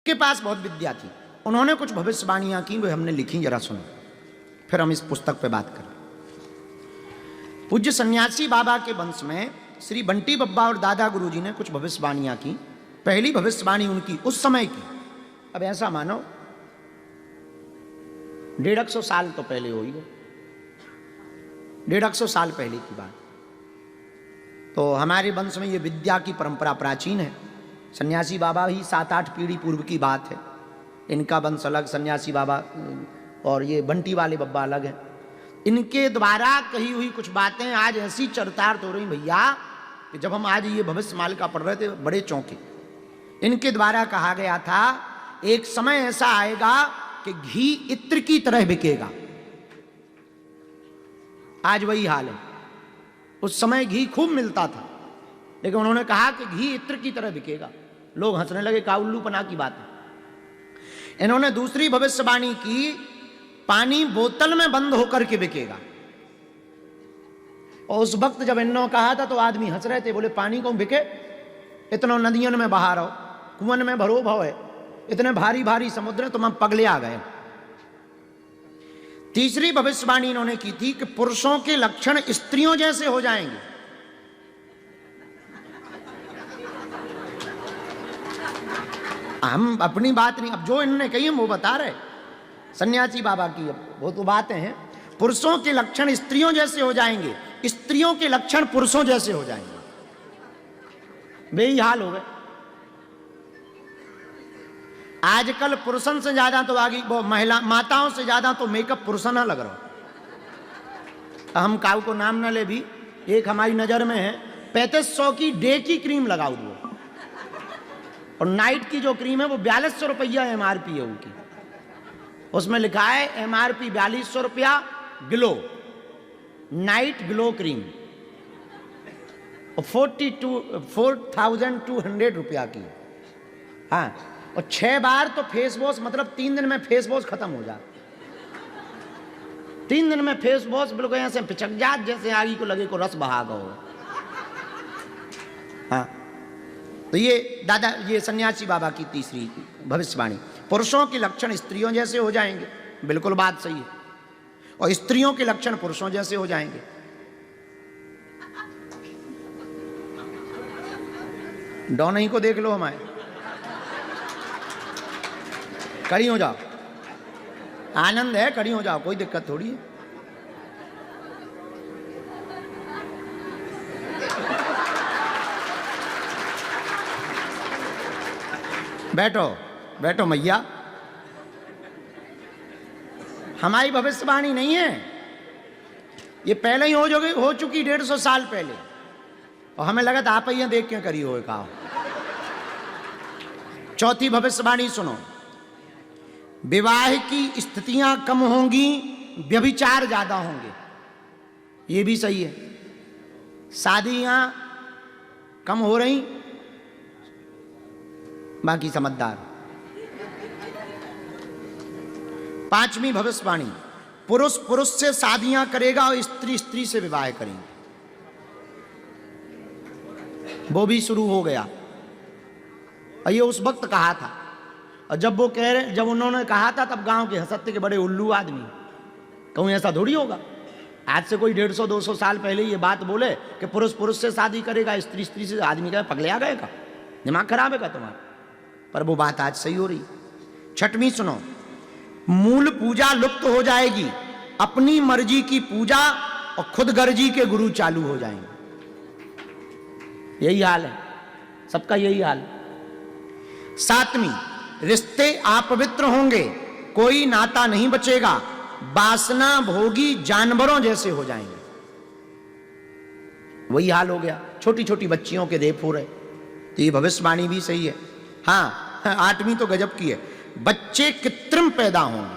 के पास बहुत विद्या थी। उन्होंने कुछ भविष्यवाणियां की, वो हमने लिखी, जरा सुनो, फिर हम इस पुस्तक पे बात करें। पूज्य सन्यासी बाबा के वंश में श्री बंटी बब्बा और दादा गुरुजी ने कुछ भविष्यवाणियां की। पहली भविष्यवाणी उनकी उस समय की, अब ऐसा मानो 150 साल तो पहले हुई हो, 150 साल पहले की बात। तो हमारे वंश में ये विद्या की परंपरा प्राचीन है। सन्यासी बाबा ही 7-8 पीढ़ी पूर्व की बात है। इनका वंश अलग, सन्यासी बाबा और ये बंटी वाले बब्बा अलग है। इनके द्वारा कही हुई कुछ बातें आज ऐसी चरितार्थ हो रही भैया कि जब हम आज ये भविष्यमाल का पढ़ रहे थे बड़े चौंके। इनके द्वारा कहा गया था एक समय ऐसा आएगा कि घी इत्र की तरह बिकेगा। आज वही हाल है। उस समय घी खूब मिलता था, लेकिन उन्होंने कहा कि घी इत्र की तरह बिकेगा। लोग हंसने लगे, का उल्लूपना की बात है। इन्होंने दूसरी भविष्यवाणी की, पानी बोतल में बंद होकर के बिकेगा। और उस वक्त जब इन्होंने कहा था तो आदमी हंस रहे थे, बोले पानी कौन बिके, इतना नदियों में बहा रहो, कुआं में भरो भाव है, इतने भारी भारी समुद्र, तुम पगले आ गए। तीसरी भविष्यवाणी इन्होंने की थी कि पुरुषों के लक्षण स्त्रियों जैसे हो जाएंगे। हम अपनी बात नहीं, अब जो इन्होंने कही हम वो बता रहे, सन्यासी बाबा की अब वो तो बातें हैं। पुरुषों के लक्षण स्त्रियों जैसे हो जाएंगे, स्त्रियों के लक्षण पुरुषों जैसे हो जाएंगे। बेही हाल हो गए। आजकल पुरुषों से ज्यादा तो आगे वो महिला माताओं से ज्यादा तो मेकअप पुरुषों ना लग रहा। हम काऊ को नाम ना ले भी, एक हमारी नजर में है 3500 की डे की क्रीम लगाओ वो, और नाइट की जो क्रीम है वो 4200 रुपया MRP है उनकी। उसमेमें लिखा है MRP 4200 रुपया, ग्लो नाइट ग्लो क्रीम, और 4200 रुपया की। हाँ, और 6 बार तो फेस वॉश, मतलब 3 दिन में फेस वॉश खत्म हो जाता। 3 दिन में फेस वॉश बिल्कुल ऐसे पिचक जात जैसे आगी को लगे को रस बहा गो। हाँ, तो ये दादा, ये सन्यासी बाबा की तीसरी भविष्यवाणी, पुरुषों के लक्षण स्त्रियों जैसे हो जाएंगे। बिल्कुल बात सही है। और स्त्रियों के लक्षण पुरुषों जैसे हो जाएंगे। डॉनही को देख लो, हमारे खड़ी हो जाओ, आनंद है, खड़ी हो जाओ, कोई दिक्कत थोड़ी है। बैठो बैठो मैया, हमारी भविष्यवाणी नहीं है, ये पहले ही हो चुकी 150 साल पहले। और हमें लगा था आप ही देख के करी हो कहा। चौथी भविष्यवाणी सुनो, विवाह की स्थितियां कम होंगी, व्यभिचार ज्यादा होंगे। ये भी सही है, शादियां कम हो रही, बाकी समझदार। पांचवी भविष्यवाणी, पुरुष पुरुष से शादियां करेगा और स्त्री स्त्री से विवाह करेंगे। वो भी शुरू हो गया। और ये उस वक्त कहा था, और जब उन्होंने कहा था तब गांव के हंसते के बड़े उल्लू आदमी, कहूँ ऐसा थोड़ी होगा। आज से कोई 150-200 साल पहले ये बात बोले कि पुरुष पुरुष से शादी करेगा, स्त्री स्त्री से, आदमी का पगले आ गए का, दिमाग खराब है का तुम्हारा। पर वो बात आज सही हो रही। छठवीं सुनो, मूल पूजा लुप्त हो जाएगी, अपनी मर्जी की पूजा और खुद गर्जी के गुरु चालू हो जाएंगे। यही हाल है, सबका यही हाल। सातवीं, रिश्ते अपवित्र होंगे, कोई नाता नहीं बचेगा, वासना भोगी जानवरों जैसे हो जाएंगे। वही हाल हो गया, छोटी छोटी बच्चियों के देह हो रहे। तो ये भविष्यवाणी भी सही है। हाँ, आठवीं तो गजब की है, बच्चे कृत्रिम पैदा होंगे,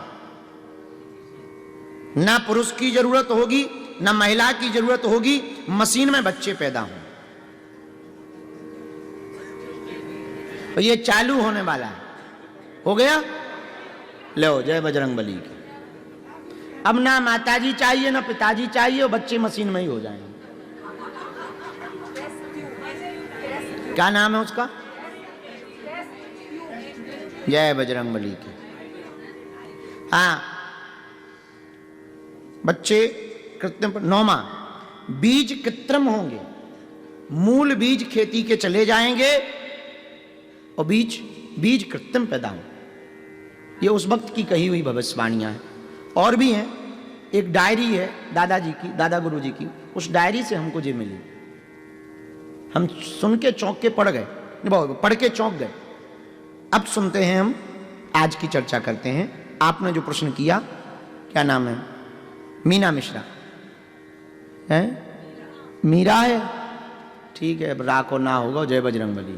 ना पुरुष की जरूरत होगी ना महिला की जरूरत होगी, मशीन में बच्चे पैदा होंगे। तो ये चालू होने वाला है, हो गया। लो, जय बजरंगबली की। अब ना माताजी चाहिए ना पिताजी चाहिए, और बच्चे मशीन में ही हो जाएंगे। क्या नाम है उसका? जय बजरंगबली की। हाँ बच्चे कृत्रिम। 9वां, बीज कृत्रिम होंगे, मूल बीज खेती के चले जाएंगे और बीज कृत्रिम पैदा होंगे। ये उस वक्त की कही हुई भविष्यवाणियां हैं। और भी हैं, एक डायरी है दादाजी की, दादा गुरु जी की, उस डायरी से हमको ये मिली। हम सुन के चौंक के पढ़ के चौंक गए। अब सुनते हैं, हम आज की चर्चा करते हैं। आपने जो प्रश्न किया, क्या नाम है? मीना मिश्रा है? मीरा है? ठीक है, अब राको ना होगा। जय बजरंगबली।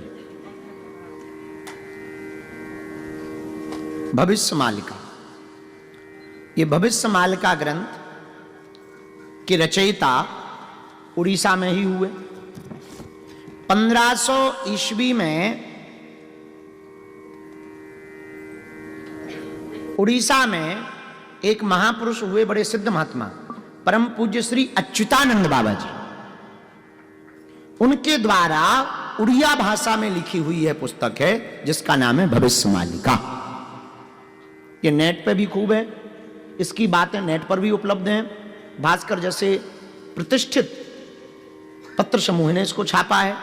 भविष्य मालिका, ये भविष्य मालिका ग्रंथ के रचयिता उड़ीसा में ही हुए। 1500 ईस्वी में उड़ीसा में एक महापुरुष हुए, बड़े सिद्ध महात्मा, परम पूज्य श्री अच्युतानंद बाबा जी। उनके द्वारा उड़िया भाषा में लिखी हुई है पुस्तक है, जिसका नाम है भविष्य मालिका। ये नेट पे भी खूब है, इसकी बातें नेट पर भी उपलब्ध हैं। भास्कर जैसे प्रतिष्ठित पत्र समूह ने इसको छापा है।